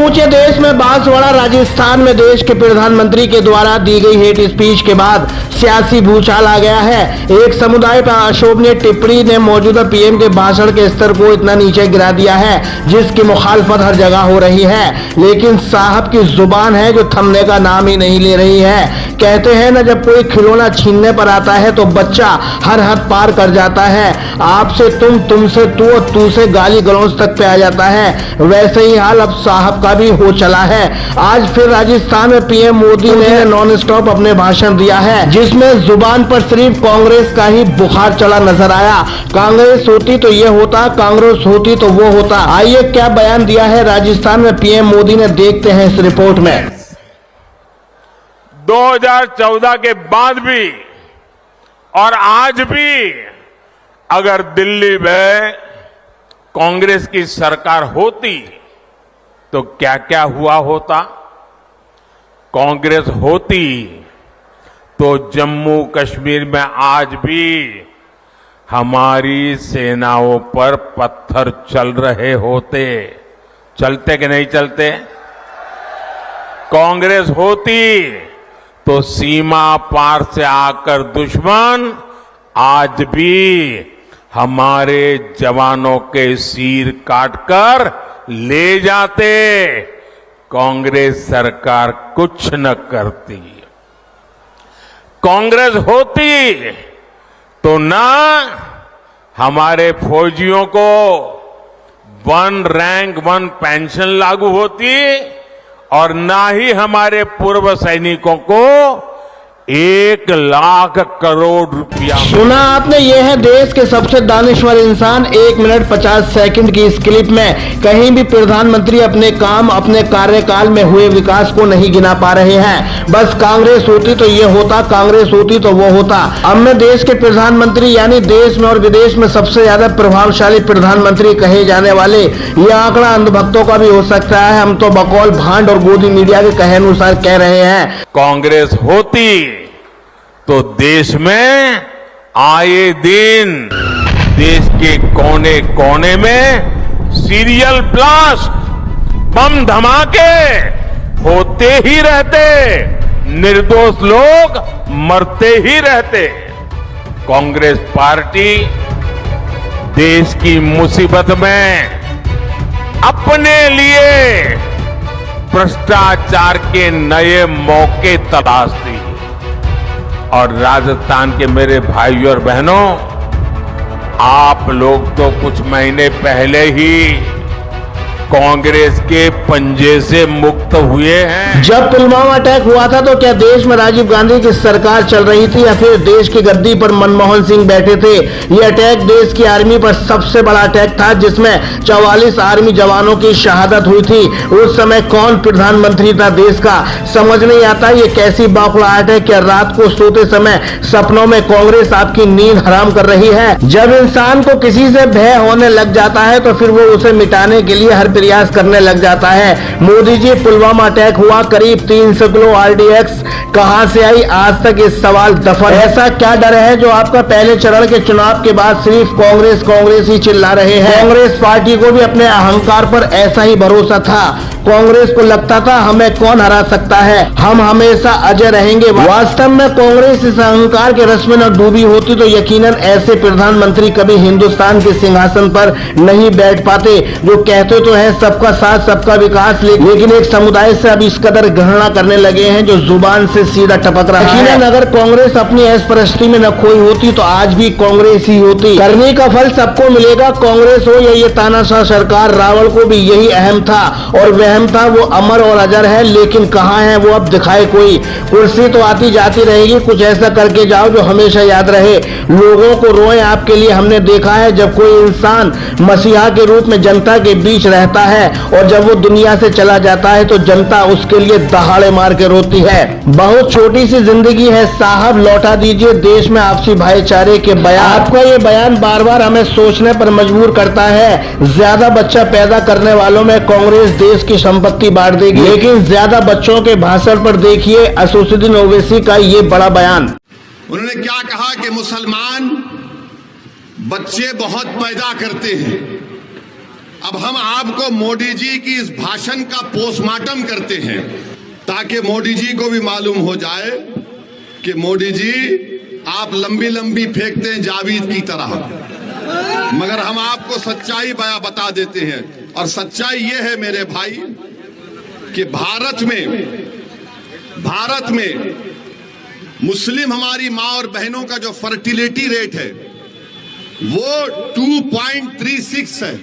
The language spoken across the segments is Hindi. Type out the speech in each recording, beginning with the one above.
समूचे देश में बांसवाड़ा राजस्थान में देश के प्रधानमंत्री के द्वारा दी गई हेट स्पीच के बाद सियासी भूचाल आ गया है। एक समुदाय पर अशोभनीय टिप्पणी ने मौजूदा पीएम के भाषण के स्तर को इतना नीचे गिरा दिया है जिसकी मुखालफत हर जगह हो रही है, लेकिन साहब की जुबान है जो थमने का नाम ही नहीं ले रही है। कहते हैं न, जब कोई खिलौना छीनने पर आता है तो बच्चा हर हद पार कर जाता है। आपसे तुम, तुमसे तू और तू से गाली गलौज तक पे आ जाता है। वैसे ही हाल अब साहब का भी हो चला है। आज फिर राजस्थान में पीएम मोदी ने नॉन स्टॉप अपने भाषण दिया है जिसमें जुबान पर सिर्फ कांग्रेस का ही बुखार चढ़ा नजर आया। कांग्रेस होती तो ये होता, कांग्रेस होती तो वो होता। आइए क्या बयान दिया है राजस्थान में पीएम मोदी ने, देखते हैं इस रिपोर्ट में। 2014 के बाद भी और आज भी अगर दिल्ली में कांग्रेस की सरकार होती तो क्या क्या हुआ होता। कांग्रेस होती तो जम्मू कश्मीर में आज भी हमारी सेनाओं पर पत्थर चल रहे होते। चलते कि नहीं चलते? कांग्रेस होती तो सीमा पार से आकर दुश्मन आज भी हमारे जवानों के सिर काटकर ले जाते। कांग्रेस सरकार कुछ न करती। कांग्रेस होती तो ना हमारे फौजियों को 1 रैंक 1 पेंशन लागू होती और ना ही हमारे पूर्व सैनिकों को 1 लाख करोड़ रुपया। सुना आपने, ये है देश के सबसे दानिश्वर इंसान। 1 मिनट 50 सेकंड की इस क्लिप में कहीं भी प्रधानमंत्री अपने काम, अपने कार्यकाल में हुए विकास को नहीं गिना पा रहे हैं। बस कांग्रेस होती तो ये होता, कांग्रेस होती तो वो होता। अब में देश के प्रधानमंत्री यानी देश में और विदेश में सबसे ज्यादा प्रभावशाली प्रधानमंत्री कहे जाने वाले ये आंकड़ा अंधभक्तों का भी हो सकता है। हम तो बकौल भांड और गोदी मीडिया के कहे अनुसार कह रहे हैं। कांग्रेस होती तो देश में आए दिन देश के कोने कोने में सीरियल ब्लास्ट, बम धमाके होते ही रहते, निर्दोष लोग मरते ही रहते। कांग्रेस पार्टी देश की मुसीबत में अपने लिए भ्रष्टाचार के नए मौके तलाशती। और राजस्थान के मेरे भाइयों और बहनों, आप लोग तो कुछ महीने पहले ही कांग्रेस के पंजे से मुक्त हुए हैं। जब पुलवामा अटैक हुआ था तो क्या देश में राजीव गांधी की सरकार चल रही थी या फिर देश की गद्दी पर मनमोहन सिंह बैठे थे? ये अटैक देश की आर्मी पर सबसे बड़ा अटैक था जिसमें 44 आर्मी जवानों की शहादत हुई थी। उस समय कौन प्रधानमंत्री था देश का? समझ नहीं आता ये कैसी बौखलाहट है। क्या रात को सोते समय सपनों में कांग्रेस आपकी नींद हराम कर रही है? जब इंसान को किसी से भय होने लग जाता है तो फिर वो उसे मिटाने के लिए हर प्रयास करने लग जाता है। मोदी जी, पुलवामा अटैक हुआ, करीब 300 किलो आरडीएक्स कहां से आई? आज तक इस सवाल दफन। ऐसा क्या डर है जो आपका पहले चरण के चुनाव के बाद सिर्फ कांग्रेस कांग्रेस ही चिल्ला रहे हैं? कांग्रेस पार्टी को भी अपने अहंकार पर ऐसा ही भरोसा था। कांग्रेस को लगता था हमें कौन हरा सकता है, हम हमेशा अजय रहेंगे। वास्तव में कांग्रेस इस अहंकार के रस में न डूबी होती तो यकीनन ऐसे प्रधानमंत्री कभी हिंदुस्तान के सिंहासन पर नहीं बैठ पाते। जो कहते तो है सबका साथ सबका विकास, लेकिन एक समुदाय से अब इस कदर घृणा करने लगे हैं जो जुबान से सीधा टपक रहा है। यकीनन अगर कांग्रेस अपनी ऐशपरस्ती में न खोई होती तो आज भी कांग्रेस ही होती। करने का फल सबको मिलेगा, कांग्रेस हो या ये तानाशाह सरकार। रावण को भी यही अहम था और वहम था, वो अमर और अजर है, लेकिन कहाँ है वो अब दिखाए कोई। कुर्सी तो आती जाती रहेगी, कुछ ऐसा करके जाओ जो हमेशा याद रहे। लोगों को रोए आपके लिए हमने देखा है जब कोई इंसान मसीहा के रूप में जनता के बीच रहता है और जब वो दुनिया से चला जाता है तो जनता उसके लिए दहाड़े मार के रोती है। बहुत छोटी सी जिंदगी है साहब, लौटा दीजिए देश में आपसी भाईचारे के बयान। आपका ये बयान बार बार हमें सोचने पर मजबूर करता है। ज्यादा बच्चा पैदा करने वालों में कांग्रेस देश की संपत्ति बांट देगी, लेकिन ज्यादा बच्चों के भाषण पर देखिए असदुद्दीन ओवैसी का ये बड़ा बयान। उन्होंने क्या कहा कि मुसलमान बच्चे बहुत पैदा करते हैं। अब हम आपको मोदी जी की इस भाषण का पोस्टमार्टम करते हैं ताकि मोदी जी को भी मालूम हो जाए कि मोदी जी आप लंबी लंबी फेंकते हैं जावेद की तरह, मगर हम आपको सच्चाई बता देते हैं। और सच्चाई यह है मेरे भाई कि भारत में मुस्लिम हमारी माँ और बहनों का जो फर्टिलिटी रेट है वो 2.36 है,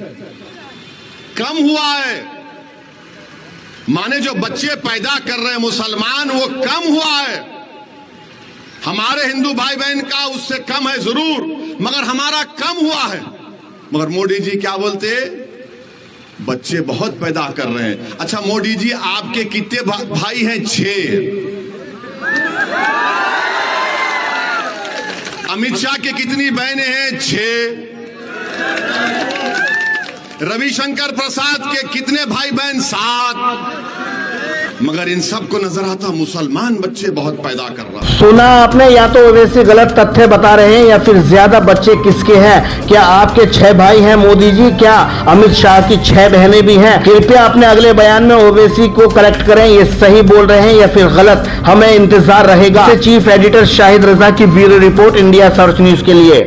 कम हुआ है। माने जो बच्चे पैदा कर रहे हैं मुसलमान वो कम हुआ है। हमारे हिंदू भाई बहन का उससे कम है जरूर, मगर हमारा कम हुआ है। मगर मोदी जी क्या बोलते, बच्चे बहुत पैदा कर रहे हैं। अच्छा मोदी जी आपके कितने भाई हैं? 6। अमित शाह के कितनी बहनें हैं? 6। रविशंकर प्रसाद के कितने भाई बहन? 7। मगर इन सबको नजर आता मुसलमान बच्चे बहुत पैदा कर रहा है। सुना आपने, या तो ओवैसी गलत तथ्य बता रहे हैं या फिर ज्यादा बच्चे किसके हैं। क्या आपके 6 भाई हैं मोदी जी? क्या अमित शाह की 6 बहनें भी हैं? कृपया अपने अगले बयान में ओवैसी को करेक्ट करें, ये सही बोल रहे हैं या फिर गलत, हमें इंतजार रहेगा। चीफ एडिटर शाहिद रजा की bureau report, India search news के लिए।